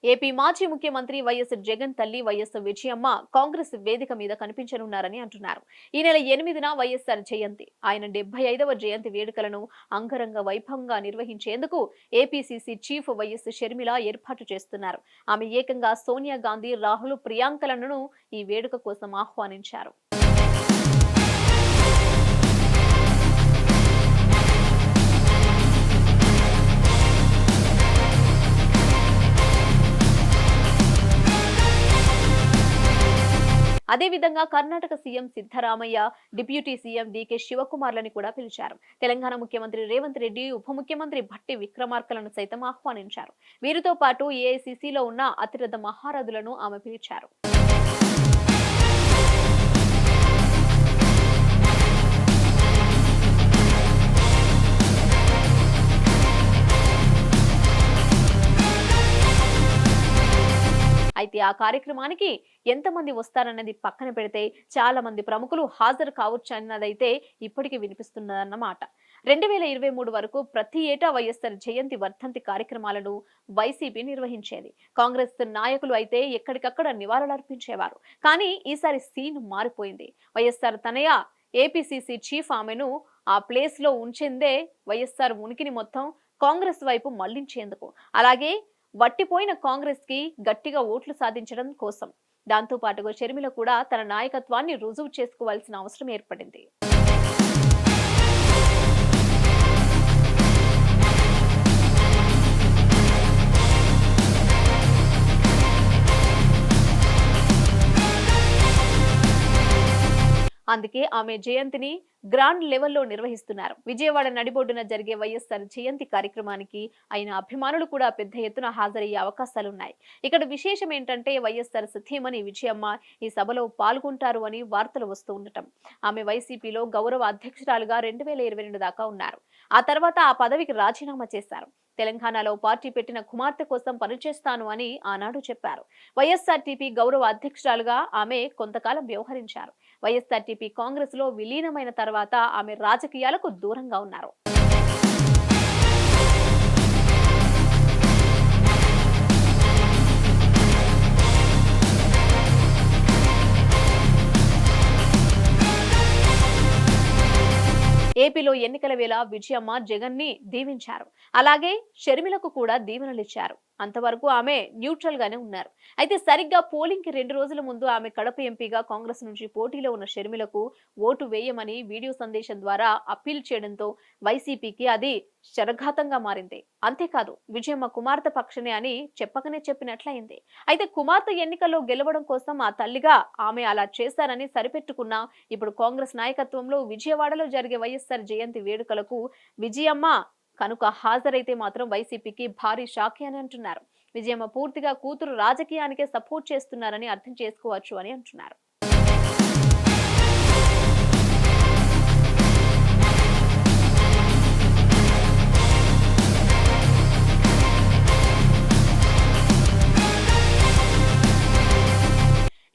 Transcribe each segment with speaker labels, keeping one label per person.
Speaker 1: AP మాజీ ముఖ్యమంత్రి YS Jagan తల్లి వైఎస్ విజయమ్మ కాంగ్రెస్ వేదిక మీద కనిపించనున్నారని అంటున్నారు. ఈ నెల 8న వైఎస్ఆర్ జయంతి. ఆయన 75వ జయంతి వేడుకలను అంగరంగ వైభవంగా నిర్వహించేందుకు ఏపీసీసీ చీఫ్ వైఎస్ షర్మిల ఏర్పాటు చేస్తున్నారు. ఆమె ఏకంగా సోనియా గాంధీ, రాహుల్, ప్రియాంకలను ఈ వేడుక కోసం ఆహ్వానించారు. అదేవిధంగా Karnataka CM Siddaramaiah, deputy CM DK శివకుమార్లను కూడా పిలిచారు. తెలంగాణ ముఖ్యమంత్రి రేవంత్ రెడ్డి, ఉప ముఖ్యమంత్రి భట్టి విక్రమార్కలను సైతం ఆహ్వానించారు. వీరితో పాటు ఏఐసీసీలో ఉన్న అతిరథ మహారథులను ఆమె పిలిచారు. అయితే ఆ కార్యక్రమానికి ఎంతమంది వస్తారన్నది పక్కన పెడితే చాలా మంది ప్రముఖులు హాజరు కావచ్చు అన్నదైతే ఇప్పటికీ వినిపిస్తున్నదన్నమాట. 2023 వరకు ప్రతి ఏటా వైఎస్ఆర్ జయంతి వర్ధంతి కార్యక్రమాలను వైసీపీ నిర్వహించేది. కాంగ్రెస్ నాయకులు అయితే ఎక్కడికక్కడ నివాళులర్పించేవారు. కానీ ఈసారి సీన్ మారిపోయింది. వైఎస్ఆర్ తనయ ఏపీసీసీ చీఫ్ ఆమెను ఆ ప్లేస్ లో ఉంచిందే వైఎస్ఆర్ ఉనికిని మొత్తం కాంగ్రెస్ వైపు మళ్లించేందుకు, అలాగే వట్టిపోయిన కాంగ్రెస్ కి గట్టిగా ఓట్లు సాధించడం కోసం. దాంతో పాటుగా షర్మిల కూడా తన నాయకత్వాన్ని రుజువు చేసుకోవాల్సిన అవసరం ఏర్పడింది. అందుకే ఆమె జయంతిని గ్రాండ్ లెవెల్లో నిర్వహిస్తున్నారు. విజయవాడ నడిబొడ్డున జరిగే వైఎస్ఆర్ జయంతి కార్యక్రమానికి ఆయన అభిమానులు కూడా పెద్ద ఎత్తున హాజరయ్యే అవకాశాలున్నాయి. ఇక్కడ విశేషం ఏంటంటే వైఎస్ఆర్ సతీమణి విజయమ్మ ఈ సభలో పాల్గొంటారు అని వార్తలు వస్తూ ఉండటం. ఆమె వైసీపీలో గౌరవ అధ్యక్షురాలుగా 2022 దాకా ఉన్నారు. ఆ తర్వాత ఆ పదవికి రాజీనామా చేశారు. తెలంగాణలో పార్టీ పెట్టిన కుమార్తె కోసం పనిచేస్తాను అని ఆనాడు చెప్పారు. వైఎస్ఆర్టీపీ గౌరవ అధ్యక్షురాలుగా ఆమె కొంతకాలం వ్యవహరించారు. వైఎస్ఆర్టీపీ కాంగ్రెస్ లో విలీనమైన తర్వాత ఆమె రాజకీయాలకు దూరంగా ఉన్నారు. ఏపీలో ఎన్నికల వేళ విజయమ్మ జగన్ ని దీవించారు. అలాగే షర్మిలకు కూడా దీవెనలిచ్చారు. అంతవరకు ఆమె న్యూట్రల్ గానే ఉన్నారు. అయితే సరిగ్గా పోలింగ్ కి 2 రోజుల ముందు ఆమె కడప ఎంపీగా కాంగ్రెస్ నుంచి పోటీలో ఉన్న షర్మిలకు ఓటు వేయమని వీడియో సందేశం ద్వారా అప్పీల్ చేయడంతో వైసీపీకి అది శరఘాతంగా మారింది. అంతేకాదు విజయమ్మ కుమార్తె పక్షనే అని చెప్పకనే చెప్పినట్లయింది. అయితే కుమార్తె ఎన్నికల్లో గెలవడం కోసం ఆ తల్లిగా ఆమె అలా చేశారని సరిపెట్టుకున్న ఇప్పుడు కాంగ్రెస్ నాయకత్వంలో విజయవాడలో జరిగే వైఎస్ఆర్ జయంతి వేడుకలకు విజయమ్మ కనుక హాజరైతే మాత్రం వైసీపీకి భారీ షాకే అని అంటున్నారు. విజయమ్మ పూర్తిగా కూతురు రాజకీయానికే సపోర్ట్ చేస్తున్నారని అర్థం చేసుకోవచ్చు అని అంటున్నారు.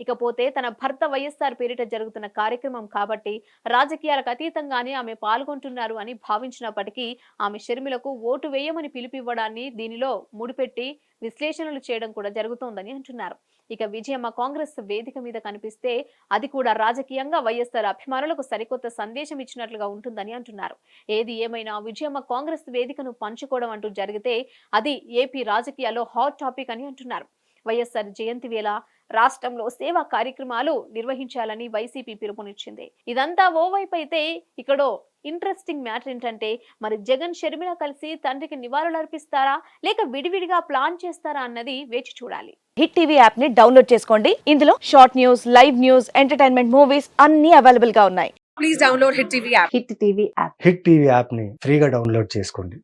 Speaker 1: ఇకపోతే తన భర్త వైఎస్ఆర్ పేరిట జరుగుతున్న కార్యక్రమం కాబట్టి రాజకీయాలకు అతీతంగానే ఆమె పాల్గొంటున్నారు అని భావించినప్పటికీ ఆమె షర్మిలకు ఓటు వేయమని పిలుపివ్వడాన్ని దీనిలో ముడిపెట్టి విశ్లేషణలు చేయడం కూడా జరుగుతోందని అంటున్నారు. ఇక విజయమ్మ కాంగ్రెస్ వేదిక మీద కనిపిస్తే అది కూడా రాజకీయంగా వైఎస్ఆర్ అభిమానులకు సరికొత్త సందేశం ఇచ్చినట్లుగా ఉంటుందని అంటున్నారు. ఏది ఏమైనా విజయమ్మ కాంగ్రెస్ వేదికను పంచుకోవడం అంటూ జరిగితే అది ఏపీ రాజకీయాల్లో హాట్ టాపిక్ అని అంటున్నారు. వైఎస్ఆర్ జయంతి వేళ రాష్ట్రంలో సేవా కార్యక్రమాలు నిర్వహించాలని వైసీపీ పిలుపునిచ్చింది. ఇదంతా ఓవైపు అయితే ఇక్కడో ఇంట్రెస్టింగ్ మ్యాటర్ ఏంటంటే మరి జగన్ షర్మిల కలిసి తండ్రికి నివాళులర్పిస్తారా లేక విడివిడిగా ప్లాన్ చేస్తారా అన్నది వేచి చూడాలి.
Speaker 2: హిట్ టీవీ యాప్ ని డౌన్లోడ్ చేసుకోండి. ఇందులో short news, live news, entertainment movies అన్ని అవైలబుల్ గా ఉన్నాయి.
Speaker 3: Please download Hit TV app.
Speaker 2: Hit TV app
Speaker 4: hit TV app ని ఫ్రీగా డౌన్లోడ్ చేసుకోండి.